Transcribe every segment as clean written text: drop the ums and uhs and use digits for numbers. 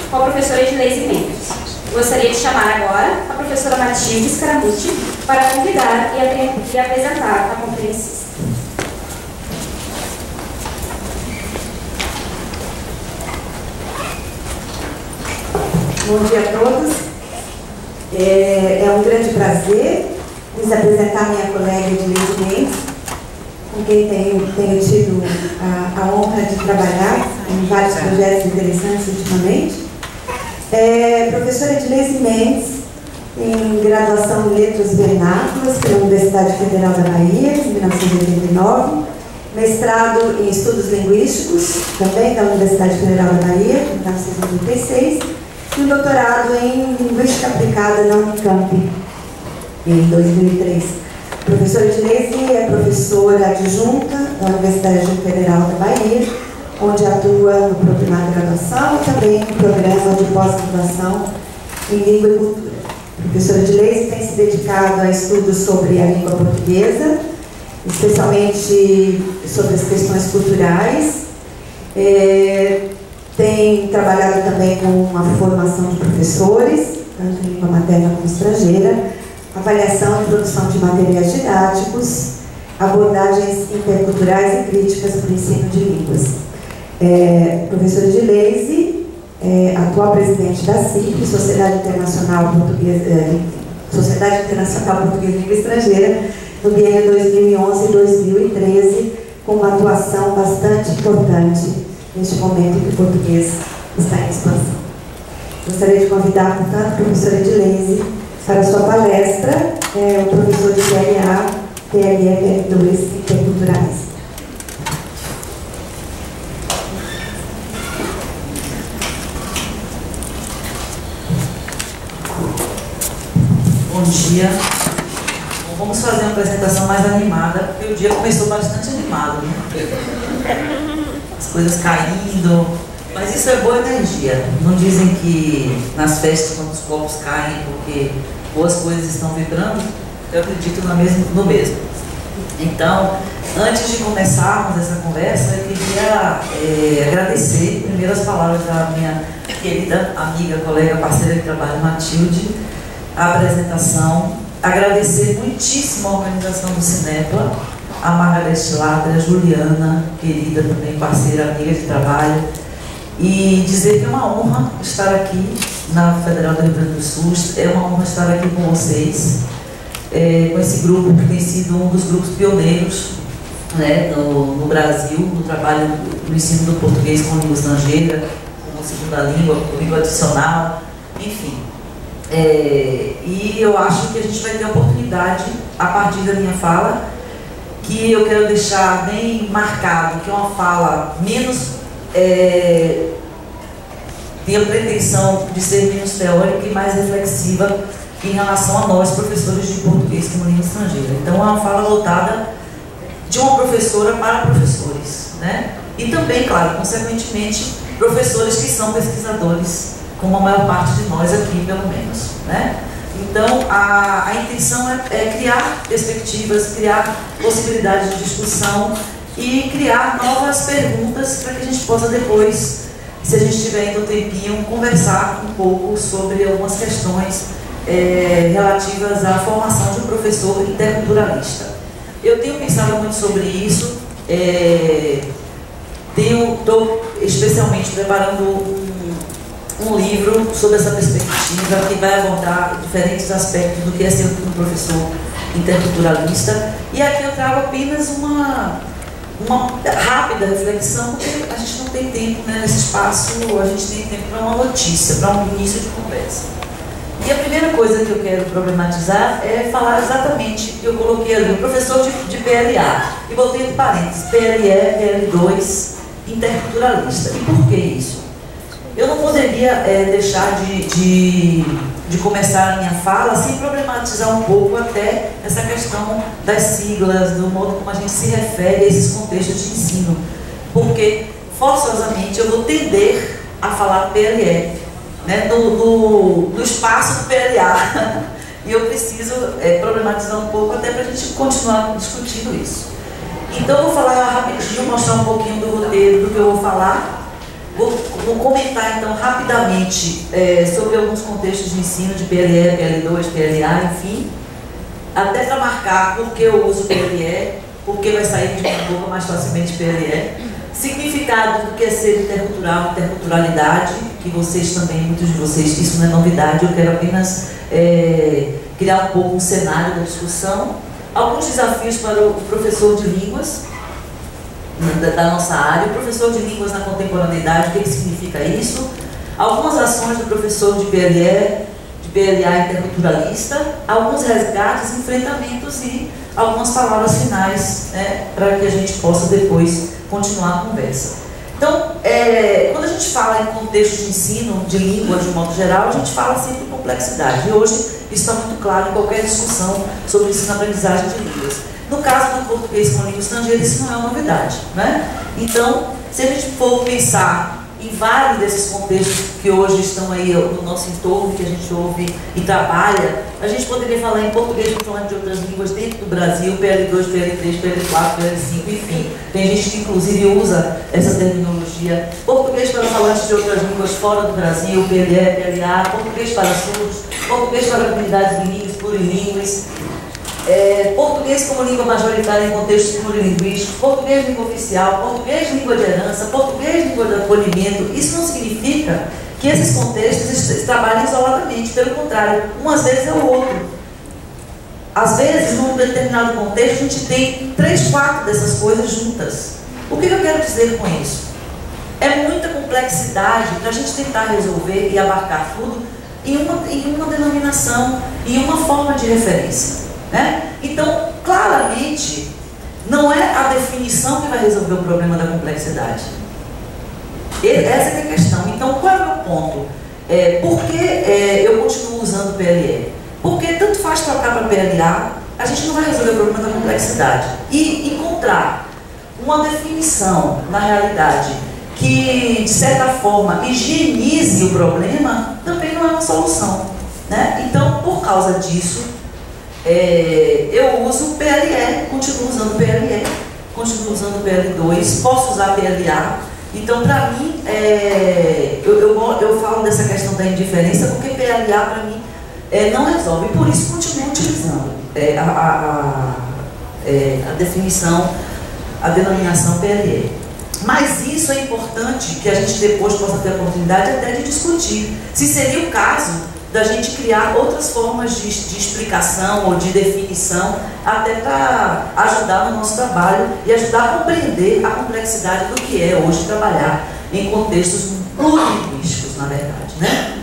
com a professora Edileise Mendes. Gostaria de chamar agora a professora Matilde Scaramucci para convidar e apresentar a conferencista. Bom dia a todos. É um grande prazer nos apresentar minha colega Edileise Mendes, com quem tenho tido a honra de trabalhar em vários projetos interessantes ultimamente. Professora Edileise Mendes, em graduação em Letras Vernáculas pela Universidade Federal da Bahia, em 1989, mestrado em Estudos Linguísticos, também da Universidade Federal da Bahia, em 1996, e um doutorado em Linguística Aplicada na Unicamp, em 2003. A professora Edileise é professora adjunta da Universidade Federal da Bahia, onde atua no programa de graduação e também no programa de pós-graduação em Língua e Cultura. A professora Edileise tem se dedicado a estudos sobre a língua portuguesa, especialmente sobre as questões culturais. Tem trabalhado também com a formação de professores, tanto em língua materna como estrangeira, avaliação e produção de materiais didáticos, abordagens interculturais e críticas para o ensino de línguas. Professora Edileise é atual presidente da CIP, Sociedade Internacional Portuguesa, Sociedade Internacional Portuguesa de Língua Estrangeira, no biênio 2011 e 2013, com uma atuação bastante importante neste momento em que o português está em expansão. Gostaria de convidar, portanto, a professora Edileise para a sua palestra, o professor de PLA, PLE, PL2 Interculturais. Bom dia. Bom, vamos fazer uma apresentação mais animada, porque o dia começou bastante animado, né? As coisas caindo, mas isso é boa energia. Não dizem que nas festas, quando os copos caem, porque boas coisas estão vibrando? Eu acredito no mesmo. Então, antes de começarmos essa conversa, eu queria agradecer primeiro as palavras da minha querida amiga, colega, parceira de trabalho, Matilde, a apresentação, agradecer muitíssimo a organização do Cinepla, a Margarete Ladra, a Juliana, querida também, parceira, amiga de trabalho, e dizer que é uma honra estar aqui na Federal do Rio Grande do Sul, é uma honra estar aqui com vocês, com esse grupo que tem sido um dos grupos pioneiros, né, no Brasil, no trabalho do ensino do português como língua estrangeira, como segunda língua, como língua adicional, enfim. E eu acho que a gente vai ter a oportunidade, a partir da minha fala, que eu quero deixar bem marcado, que é uma fala menos, tem a pretensão de ser menos teórica e mais reflexiva em relação a nós, professores de português como língua estrangeira. Então, é uma fala voltada de uma professora para professores, né? E também, claro, consequentemente, professores que são pesquisadores, como a maior parte de nós aqui, pelo menos, né? Então, a intenção é criar perspectivas, criar possibilidades de discussão e criar novas perguntas para que a gente possa depois, se a gente tiver ainda um tempinho, conversar um pouco sobre algumas questões relativas à formação de um professor interculturalista. Eu tenho pensado muito sobre isso, estou especialmente preparando um livro sobre essa perspectiva que vai abordar diferentes aspectos do que é ser um professor interculturalista. E aqui eu trago apenas uma rápida reflexão, porque a gente não tem tempo, né, nesse espaço, a gente tem tempo para uma notícia, para um início de conversa. E a primeira coisa que eu quero problematizar é falar exatamente o que eu coloquei ali, o professor de PLA, e botei entre parênteses, PLE, PL2, interculturalista. E por que isso? Eu não poderia deixar de começar a minha fala sem problematizar um pouco até essa questão das siglas, do modo como a gente se refere a esses contextos de ensino. Porque, forçosamente, eu vou tender a falar PLE, né, no espaço do PLA. E eu preciso problematizar um pouco até para a gente continuar discutindo isso. Então, eu vou falar rapidinho, mostrar um pouquinho do roteiro do que eu vou falar. Vou comentar, então, rapidamente sobre alguns contextos de ensino de PLE, PL2, PLA, enfim, até para marcar por que eu uso PLE, porque vai sair de uma boca mais facilmente PLE, significado do que é ser intercultural, interculturalidade, que vocês também, muitos de vocês, isso não é novidade, eu quero apenas criar um pouco um cenário da discussão, alguns desafios para o professor de línguas, da nossa área, o professor de línguas na contemporaneidade, o que significa isso, algumas ações do professor de PLE, de PLA interculturalista, alguns resgates, enfrentamentos e algumas palavras finais, né, para que a gente possa depois continuar a conversa. Então, quando a gente fala em contexto de ensino de línguas de um modo geral, a gente fala sempre de complexidade. E hoje isso está muito claro em qualquer discussão sobre ensino-aprendizagem de línguas. No caso do português como língua estrangeira, isso não é uma novidade, né? Então, se a gente for pensar em vários desses contextos que hoje estão aí no nosso entorno, que a gente ouve e trabalha, a gente poderia falar em português para falar de outras línguas dentro do Brasil, PL2, PL3, PL4, PL5, enfim. Tem gente que inclusive usa essa terminologia. Português para falantes de outras línguas fora do Brasil, PLE, PLA, português para surdos, português para comunidades bilíngues, plurilíngues. Português como língua majoritária em contextos plurilinguísticos, português língua oficial, português língua de herança, português língua de acolhimento. Isso não significa que esses contextos trabalhem isoladamente, pelo contrário, um às vezes é o outro. Às vezes, num determinado contexto, a gente tem 3, 4 dessas coisas juntas. O que eu quero dizer com isso? É muita complexidade para a gente tentar resolver e abarcar tudo em uma denominação, em uma forma de referência. Né? Então, claramente, não é a definição que vai resolver o problema da complexidade. Essa é a questão. Então, qual é o meu ponto? Por que eu continuo usando PLE? Porque tanto faz trocar para PLA, a gente não vai resolver o problema da complexidade. E encontrar uma definição, na realidade, que, de certa forma, higienize o problema, também não é uma solução. Né? Então, por causa disso, eu uso PLE, continuo usando PLE, continuo usando PL2, posso usar PLA. Então, para mim, eu falo dessa questão da indiferença porque PLA, para mim, não resolve. E por isso, continuo utilizando a definição, a denominação PLE. Mas isso é importante que a gente depois possa ter a oportunidade até de discutir. Se seria o caso da gente criar outras formas de explicação ou de definição, até para ajudar no nosso trabalho e ajudar a compreender a complexidade do que é hoje trabalhar em contextos plurilinguísticos, na verdade, né?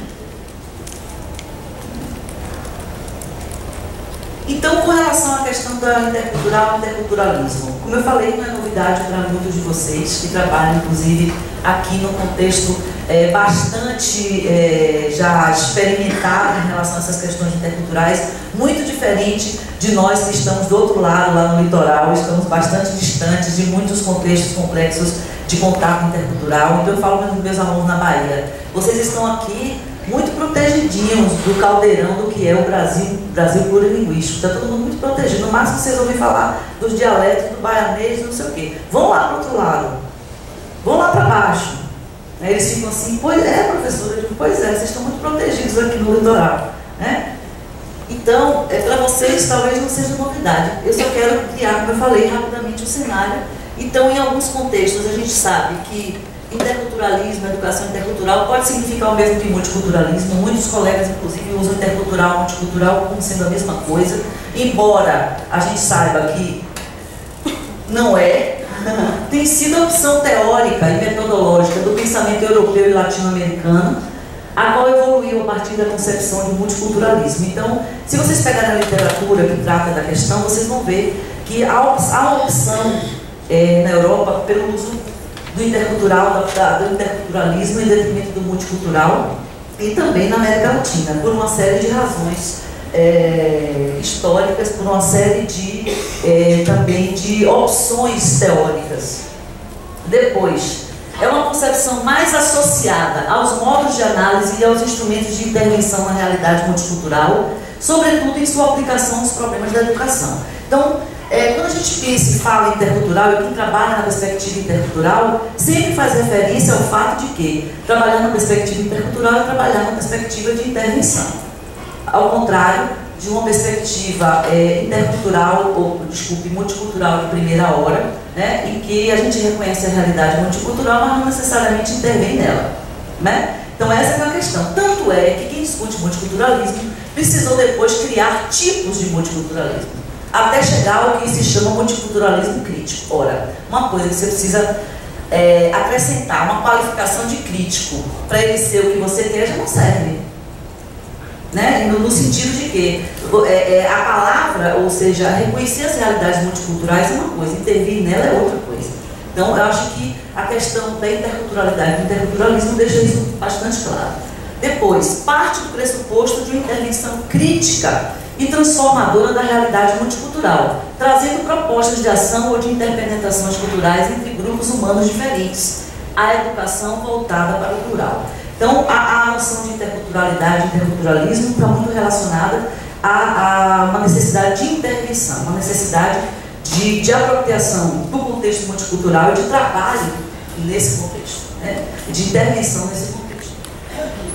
Então, com relação à questão da interculturalismo, como eu falei, não é novidade para muitos de vocês que trabalham, inclusive, aqui no contexto bastante já experimentado em relação a essas questões interculturais, muito diferente de nós que estamos do outro lado, lá no litoral, estamos bastante distantes de muitos contextos complexos de contato intercultural. Então, eu falo com meus alunos na Bahia, vocês estão aqui muito protegidinhos do caldeirão do que é o Brasil plurilinguístico. Está todo mundo muito protegido. No máximo vocês ouvem falar dos dialetos do baianês, não sei o quê. Vão lá para o outro lado. Vão lá para baixo. Aí eles ficam assim, pois é, professora. Eu digo, pois é, vocês estão muito protegidos aqui no litoral. Né? Então, para vocês talvez não seja novidade. Eu só quero criar, como eu falei, rapidamente o cenário. Então, em alguns contextos, a gente sabe que interculturalismo, educação intercultural pode significar o mesmo que multiculturalismo. Muitos colegas, inclusive, usam intercultural, multicultural como sendo a mesma coisa, embora a gente saiba que não é. Tem sido a opção teórica e metodológica do pensamento europeu e latino-americano, a qual evoluiu a partir da concepção de multiculturalismo. Então, se vocês pegarem a literatura que trata da questão, vocês vão ver que há uma opção na Europa pelo uso do intercultural, do interculturalismo em detrimento do multicultural, e também na América Latina, por uma série de razões históricas, por uma série também de opções teóricas. Depois, é uma concepção mais associada aos modos de análise e aos instrumentos de intervenção na realidade multicultural, sobretudo em sua aplicação aos problemas da educação. Então, Quando a gente pensa e fala intercultural, e quem trabalha na perspectiva intercultural, sempre faz referência ao fato de que trabalhar na perspectiva intercultural é trabalhar na perspectiva de intervenção. Ao contrário de uma perspectiva intercultural, ou, desculpe, multicultural de primeira hora, né, em que a gente reconhece a realidade multicultural, mas não necessariamente intervém nela. Né? Então essa é a questão. Tanto é que quem discute multiculturalismo precisou depois criar tipos de multiculturalismo, até chegar ao que se chama multiculturalismo crítico. Ora, uma coisa que você precisa acrescentar, uma qualificação de crítico, para ele ser o que você quer, já não serve. Né? No sentido de que a palavra, ou seja, reconhecer as realidades multiculturais é uma coisa, intervir nela é outra coisa. Então, eu acho que a questão da interculturalidade, do interculturalismo, deixa isso bastante claro. Depois, parte do pressuposto de uma intervenção crítica e transformadora da realidade multicultural, trazendo propostas de ação ou de interpenetrações culturais entre grupos humanos diferentes, a educação voltada para o plural. Então, a noção de interculturalidade e interculturalismo está muito relacionada a uma necessidade de intervenção, uma necessidade de apropriação do contexto multicultural e de trabalho nesse contexto, né? De intervenção nesse contexto.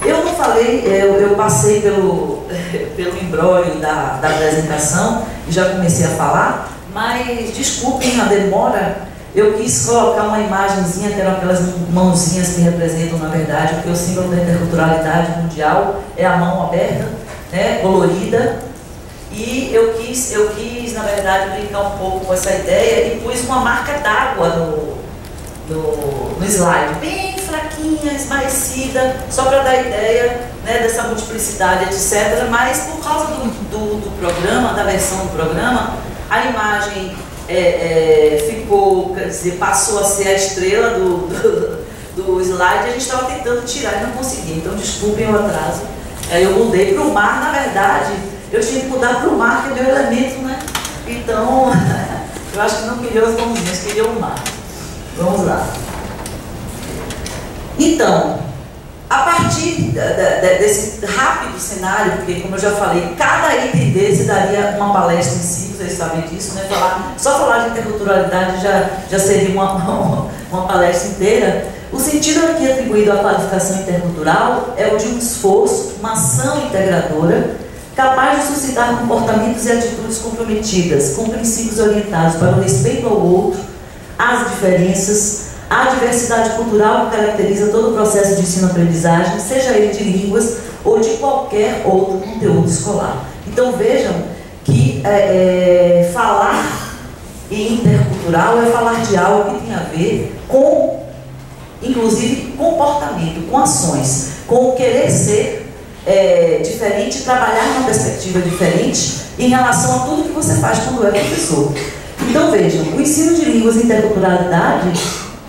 Eu não falei, eu passei pelo imbróglio da apresentação e já comecei a falar, mas desculpem a demora. Eu quis colocar uma imagenzinha, que eram aquelas mãozinhas que representam, na verdade, porque o símbolo da interculturalidade mundial é a mão aberta, né, colorida. E eu quis, na verdade, brincar um pouco com essa ideia e pus uma marca d'água no slide, bem fraquinha, esmaecida, só para dar ideia, né, dessa multiplicidade, etc. Mas por causa do programa, da versão do programa, a imagem ficou, quer dizer, passou a ser a estrela do slide. A gente estava tentando tirar e não conseguia, então desculpem o atraso. Eu mudei para o mar, na verdade, eu tinha que mudar para o mar, que é meu elemento, né? Então, eu acho que não queria as mãozinhas, queria o mar. Vamos lá. Então, a partir desse rápido cenário, porque, como eu já falei, cada item desse daria uma palestra em si, vocês sabem disso, né? Só falar de interculturalidade já seria uma palestra inteira. O sentido aqui atribuído à qualificação intercultural é o de um esforço, uma ação integradora, capaz de suscitar comportamentos e atitudes comprometidas com princípios orientados para o respeito ao outro, às diferenças, à diversidade cultural que caracteriza todo o processo de ensino-aprendizagem, seja ele de línguas ou de qualquer outro conteúdo escolar. Então vejam que falar em intercultural é falar de algo que tem a ver com, inclusive, comportamento, com ações, com o querer ser diferente, trabalhar numa perspectiva diferente em relação a tudo que você faz quando é professor. Então vejam, o ensino de línguas e interculturalidade,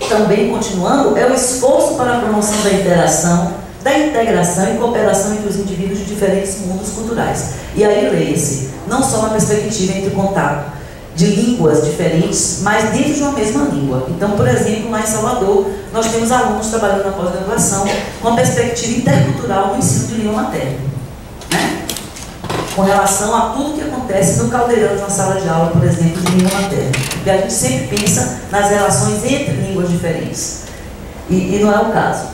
também continuando, é o esforço para a promoção da interação, da integração e cooperação entre os indivíduos de diferentes mundos culturais. E aí leia-se, não só uma perspectiva entre contato de línguas diferentes, mas dentro de uma mesma língua. Então, por exemplo, lá em Salvador, nós temos alunos trabalhando na pós-graduação com a perspectiva intercultural no ensino de língua materna, né? Com relação a tudo que acontece no caldeirão de uma sala de aula, por exemplo, de língua materna. Porque a gente sempre pensa nas relações entre línguas diferentes. E não é o caso.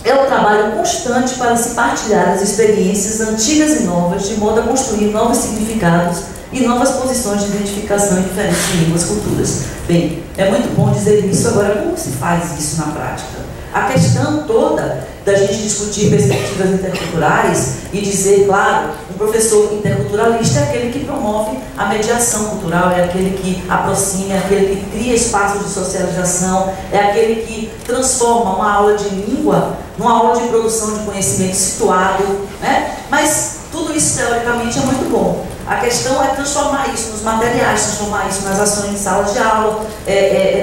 É um trabalho constante para se partilhar as experiências antigas e novas, de modo a construir novos significados e novas posições de identificação em diferentes línguas e culturas. Bem, é muito bom dizer isso. Agora, como se faz isso na prática? A questão toda da gente discutir perspectivas interculturais e dizer, claro, um professor interculturalista é aquele que promove a mediação cultural, é aquele que aproxima, é aquele que cria espaços de socialização, é aquele que transforma uma aula de língua numa aula de produção de conhecimento situado, né? Mas tudo isso, teoricamente, é muito bom. A questão é transformar isso nos materiais, transformar isso nas ações em sala de aula,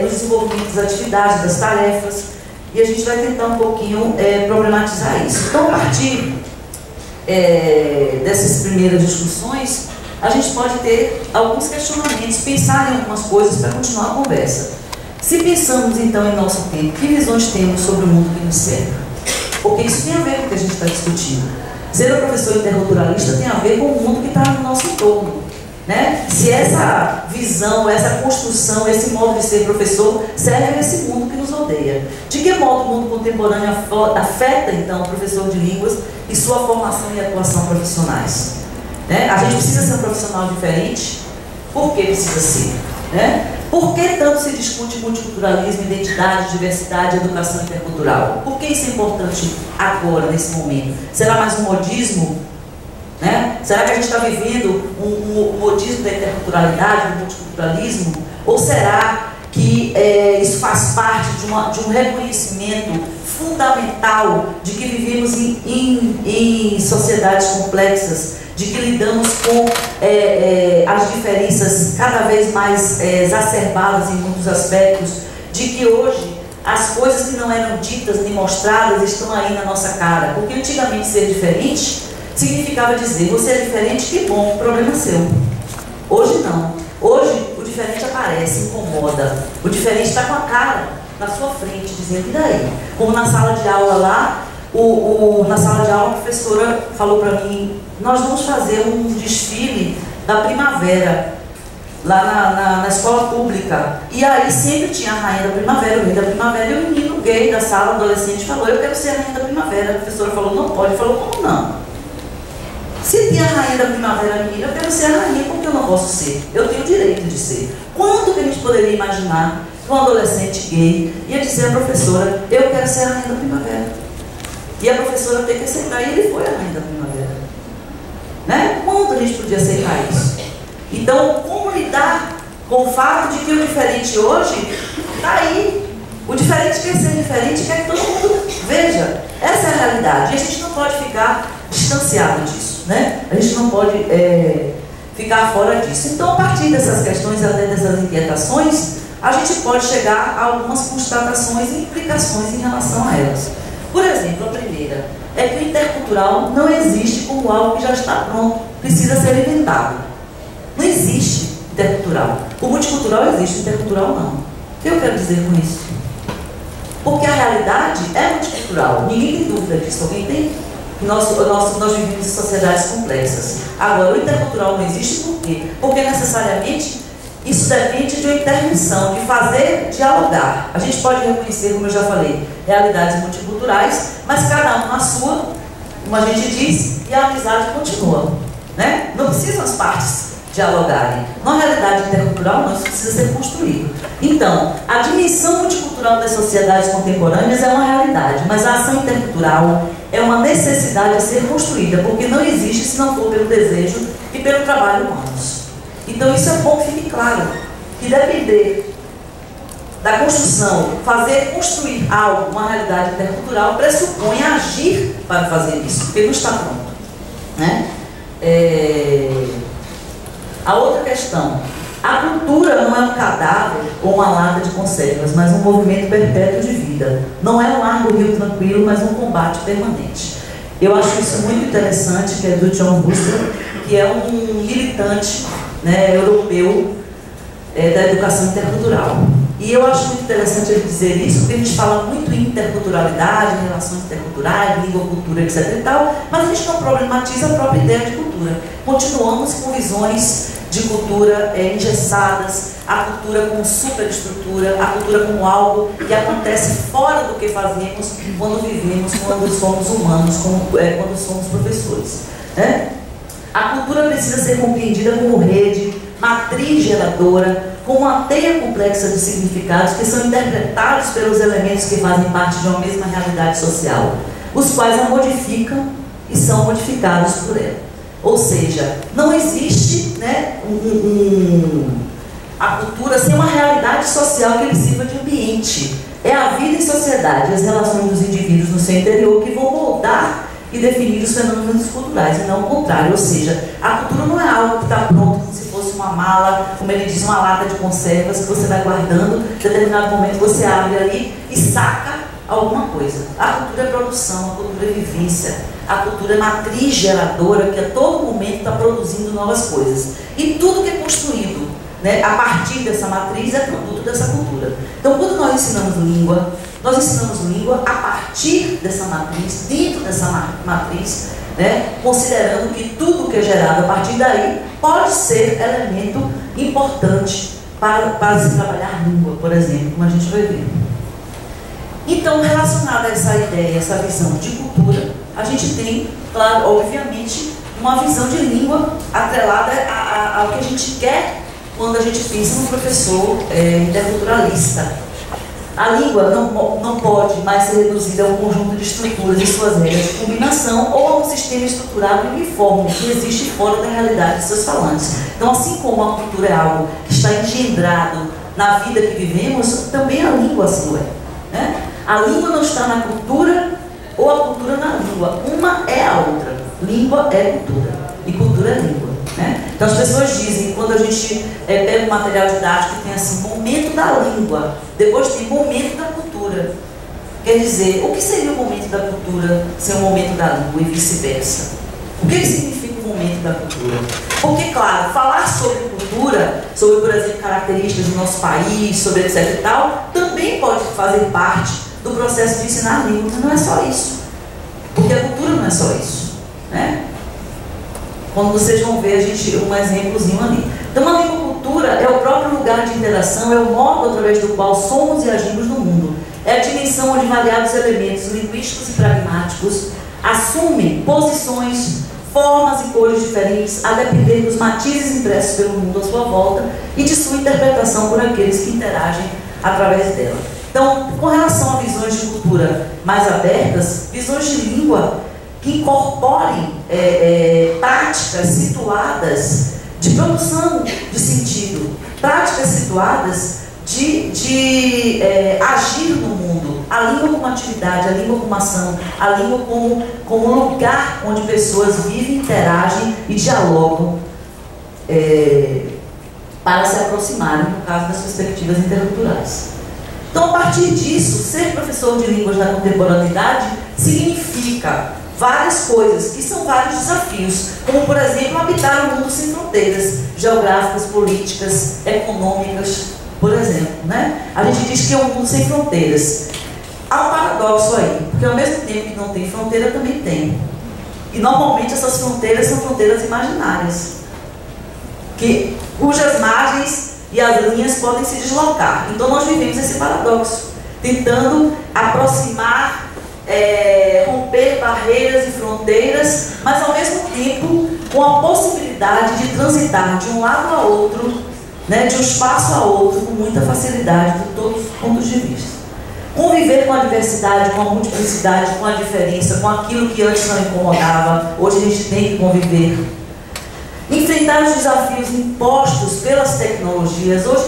no desenvolvimento das atividades, das tarefas. E a gente vai tentar um pouquinho problematizar isso. Então, a partir dessas primeiras discussões, a gente pode ter alguns questionamentos, pensar em algumas coisas para continuar a conversa. Se pensamos, então, em nosso tempo, que visões temos sobre o mundo que nos cerca? Porque isso tem a ver com o que a gente está discutindo. Ser um professor interculturalista tem a ver com o mundo que está no nosso entorno, né? Se essa visão visão, essa construção, esse modo de ser professor serve a esse mundo que nos rodeia. De que modo o mundo contemporâneo afeta, então, o professor de línguas e sua formação e atuação profissionais? Né? A gente precisa ser um profissional diferente. Por que precisa ser? Né? Por que tanto se discute multiculturalismo, identidade, diversidade, educação intercultural? Por que isso é importante agora, nesse momento? Será mais um modismo? Né? Será que a gente está vivendo um modismo da interculturalidade, do multiculturalismo? Ou será que isso faz parte de um reconhecimento fundamental de que vivemos em sociedades complexas, de que lidamos com as diferenças cada vez mais exacerbadas em muitos aspectos, de que hoje as coisas que não eram ditas nem mostradas estão aí na nossa cara? Porque antigamente ser diferente significava dizer, você é diferente, que bom, o problema é seu. Hoje não. Hoje o diferente aparece, incomoda. O diferente está com a cara na sua frente, dizendo, e daí? Como na sala de aula lá, na sala de aula a professora falou para mim, nós vamos fazer um desfile da primavera lá na escola pública. E aí sempre tinha a rainha da primavera, o rei da primavera, e o menino gay da sala, adolescente, falou, eu quero ser a rainha da primavera. A professora falou, não pode. Falou, como não? Se tem a rainha da primavera menina, eu quero ser a rainha, porque eu não posso ser? Eu tenho o direito de ser. Quando que a gente poderia imaginar que um adolescente gay ia dizer à professora, eu quero ser a rainha da primavera? E a professora tem que aceitar, e ele foi a rainha da primavera. Né? Quando a gente podia aceitar isso? Então, como lidar com o fato de que o diferente hoje está aí? O diferente quer ser diferente, quer que todo mundo veja. Essa é a realidade. E a gente não pode ficar distanciado disso, né? A gente não pode ficar fora disso. Então, a partir dessas questões, até dessas inquietações, a gente pode chegar a algumas constatações e implicações em relação a elas. Por exemplo, a primeira é que o intercultural não existe como algo que já está pronto, precisa ser inventado. Não existe intercultural. O multicultural existe, o intercultural não. O que eu quero dizer com isso? Porque a realidade é multicultural, ninguém tem dúvida disso. Alguém tem? Nós vivemos em sociedades complexas. Agora, o intercultural não existe por quê? Porque necessariamente isso depende de uma intervenção, de fazer dialogar. A gente pode reconhecer, como eu já falei, realidades multiculturais, mas cada um na sua, como a gente diz, e a amizade continua. Né? Não precisam as partes dialogarem. Na realidade intercultural, não, isso precisa ser construído. Então, a dimensão multicultural das sociedades contemporâneas é uma realidade, mas a ação intercultural é uma necessidade a ser construída, porque não existe se não for pelo desejo e pelo trabalho humanos. Então, isso é bom que fique claro, que depender da construção, construir algo, uma realidade intercultural, pressupõe agir para fazer isso, porque não está pronto. Né? A outra questão, a cultura não é um cadáver ou uma lata de conservas, mas um movimento perpétuo de vida. Não é um largo rio tranquilo, mas um combate permanente. Eu acho isso muito interessante, que é do John Buster, que é um militante, né, europeu da educação intercultural. E eu acho muito interessante ele dizer isso, porque a gente fala muito em interculturalidade, em relações interculturais, língua, cultura, etc. e tal, mas a gente não problematiza a própria ideia de cultura. Continuamos com visões de cultura engessadas, a cultura como superestrutura, a cultura como algo que acontece fora do que fazemos quando vivemos, quando somos humanos, quando somos professores. Né? A cultura precisa ser compreendida como rede, matriz geradora, com uma teia complexa de significados que são interpretados pelos elementos que fazem parte de uma mesma realidade social, os quais a modificam e são modificados por ela. Ou seja, não existe, né, a cultura sem uma realidade social que lhe sirva de ambiente. É a vida em sociedade, as relações dos indivíduos no seu interior que vão moldar e definir os fenômenos culturais, e não o contrário. Ou seja, a cultura não é algo que está pronto como se fosse uma mala, como ele diz, uma lata de conservas que você vai guardando, em determinado momento você abre ali e saca alguma coisa. A cultura é produção, a cultura é vivência, a cultura é matriz geradora que a todo momento está produzindo novas coisas. E tudo que é construído, né, a partir dessa matriz é produto dessa cultura. Então, quando nós ensinamos língua a partir dessa matriz, dentro dessa matriz, né, considerando que tudo que é gerado a partir daí pode ser elemento importante para se trabalhar língua, por exemplo, como a gente vai ver. Então, relacionada a essa ideia, essa visão de cultura, a gente tem, claro, obviamente, uma visão de língua atrelada ao que a gente quer quando a gente pensa num professor interculturalista. A língua não pode mais ser reduzida a um conjunto de estruturas e suas regras de combinação ou a um sistema estruturado e uniforme que existe fora da realidade de seus falantes. Então, assim como a cultura é algo que está engendrado na vida que vivemos, também a língua assim é, né? A língua não está na cultura ou a cultura na língua. Uma é a outra. Língua é cultura e cultura é língua, né? Então as pessoas dizem, quando a gente pega um material didático que tem assim, momento da língua, depois tem momento da cultura. Quer dizer, o que seria o momento da cultura sem o momento da língua e vice-versa? O que significa o momento da cultura? Porque, claro, falar sobre cultura, sobre, por exemplo, características do nosso país, sobre etc e tal, também pode fazer parte do processo de ensinar língua, mas não é só isso. Porque a cultura não é só isso, né? Quando vocês vão ver, um exemplozinho ali. Então, a língua-cultura é o próprio lugar de interação, é o modo através do qual somos e agimos no mundo. É a dimensão onde variados elementos linguísticos e pragmáticos assumem posições, formas e cores diferentes a depender dos matizes impressos pelo mundo à sua volta e de sua interpretação por aqueles que interagem através dela. Então, com relação a visões de cultura mais abertas, visões de língua que incorporem práticas situadas de produção de sentido, práticas situadas de agir no mundo, a língua como atividade, a língua como ação, a língua como lugar onde pessoas vivem, interagem e dialogam para se aproximarem, no caso das perspectivas interculturais. Então, a partir disso, ser professor de línguas da contemporaneidade significa várias coisas, que são vários desafios, como, por exemplo, habitar um mundo sem fronteiras geográficas, políticas, econômicas, por exemplo, né? A gente diz que é um mundo sem fronteiras. Há um paradoxo aí, porque ao mesmo tempo que não tem fronteira, também tem. E normalmente essas fronteiras são fronteiras imaginárias, cujas margens e as linhas podem se deslocar. Então nós vivemos esse paradoxo, tentando aproximar, romper barreiras e fronteiras, mas ao mesmo tempo com a possibilidade de transitar de um lado a outro, né, de um espaço a outro, com muita facilidade, de todos os pontos de vista. Conviver com a diversidade, com a multiplicidade, com a diferença, com aquilo que antes não incomodava, hoje a gente tem que conviver. Enfrentar os desafios impostos pelas tecnologias. Hoje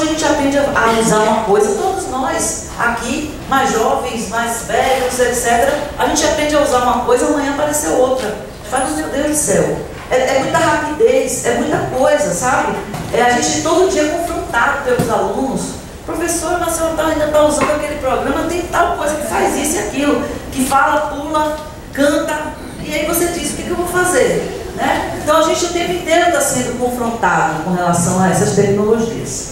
a gente aprende a usar uma coisa, todos nós aqui, mais jovens, mais velhos, etc., a gente aprende a usar uma coisa, amanhã apareceu outra. Faz, meu Deus do céu, é muita rapidez, é muita coisa, sabe? A gente todo dia confrontado pelos alunos. Professor, mas o senhor ainda está usando aquele programa, tem tal coisa que faz isso e aquilo, que fala, pula, canta, e aí você diz, o que eu vou fazer? Né? Então a gente o tempo inteiro está sendo confrontado com relação a essas tecnologias.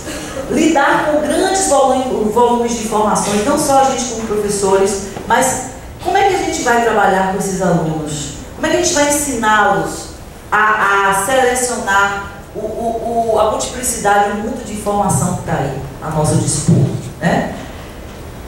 Lidar com grandes volumes de informações, não só a gente como professores, mas como é que a gente vai trabalhar com esses alunos? Como é que a gente vai ensiná-los a selecionar a multiplicidade, o mundo de informação que está aí a nosso dispor, né?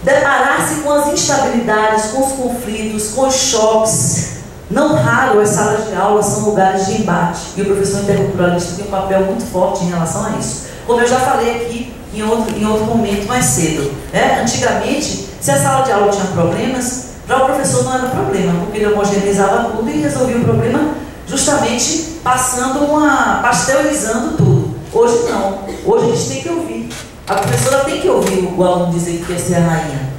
Deparar-se com as instabilidades, com os conflitos, com os choques. Não raro as salas de aula são lugares de embate, e o professor interculturalista tem um papel muito forte em relação a isso. Como eu já falei aqui em outro momento mais cedo, né? Antigamente, se a sala de aula tinha problemas, para o professor não era problema, porque ele homogeneizava tudo e resolvia o problema justamente pasteurizando tudo. Hoje não. Hoje a gente tem que ouvir. A professora tem que ouvir o aluno dizer que quer ser a rainha.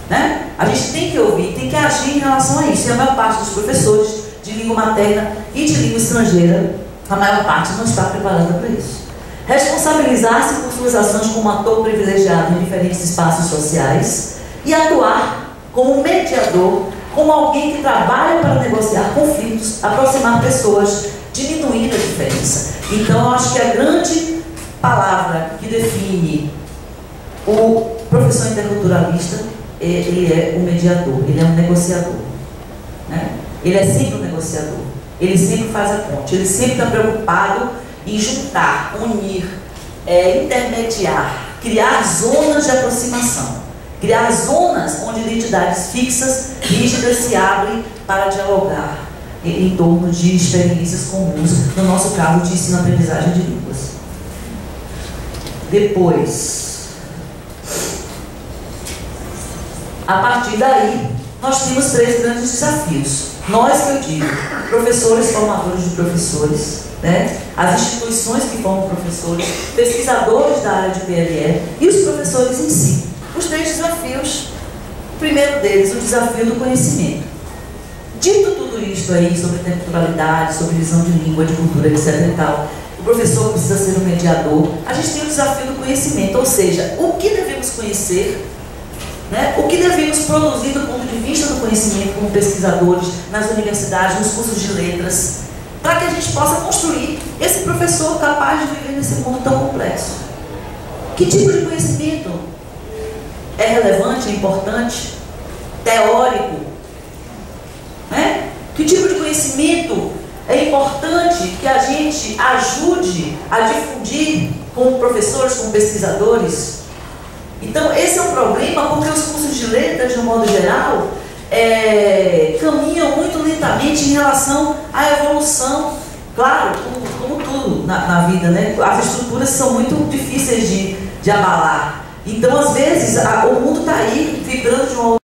Né? A gente tem que ouvir, tem que agir em relação a isso. E a maior parte dos professores de língua materna e de língua estrangeira, a maior parte não está preparada para isso. Responsabilizar-se por suas ações como ator privilegiado em diferentes espaços sociais e atuar como mediador, como alguém que trabalha para negociar conflitos, aproximar pessoas, diminuir a diferença. Então, eu acho que a grande palavra que define o professor interculturalista, ele é o mediador, ele é um negociador, né? Ele é sempre um negociador, ele sempre faz a ponte, ele sempre está preocupado em juntar, unir, intermediar, criar zonas de aproximação, criar zonas onde identidades fixas, rígidas, se abrem para dialogar em torno de experiências comuns, no nosso caso de ensino-aprendizagem de línguas. Depois, a partir daí, nós temos 3 grandes desafios. Nós, que eu digo, professores, formadores de professores, né? As instituições que formam professores, pesquisadores da área de PLE e os professores em si. Os 3 desafios, o primeiro deles, o desafio do conhecimento. Dito tudo isto aí sobre temporalidade, sobre visão de língua, de cultura, etc. e tal, o professor precisa ser um mediador. A gente tem o desafio do conhecimento, ou seja, o que devemos conhecer, né? O que devemos produzir do ponto de vista do conhecimento como pesquisadores nas universidades, nos cursos de letras, para que a gente possa construir esse professor capaz de viver nesse mundo tão complexo. Que tipo de conhecimento é relevante, é importante, teórico? Né? Que tipo de conhecimento é importante que a gente ajude a difundir como professores, como pesquisadores? Então, esse é um problema porque os cursos de letras, de um modo geral, caminham muito lentamente em relação à evolução. Claro, como tudo na vida, né? As estruturas são muito difíceis de abalar. Então, às vezes, o mundo está aí, vibrando de uma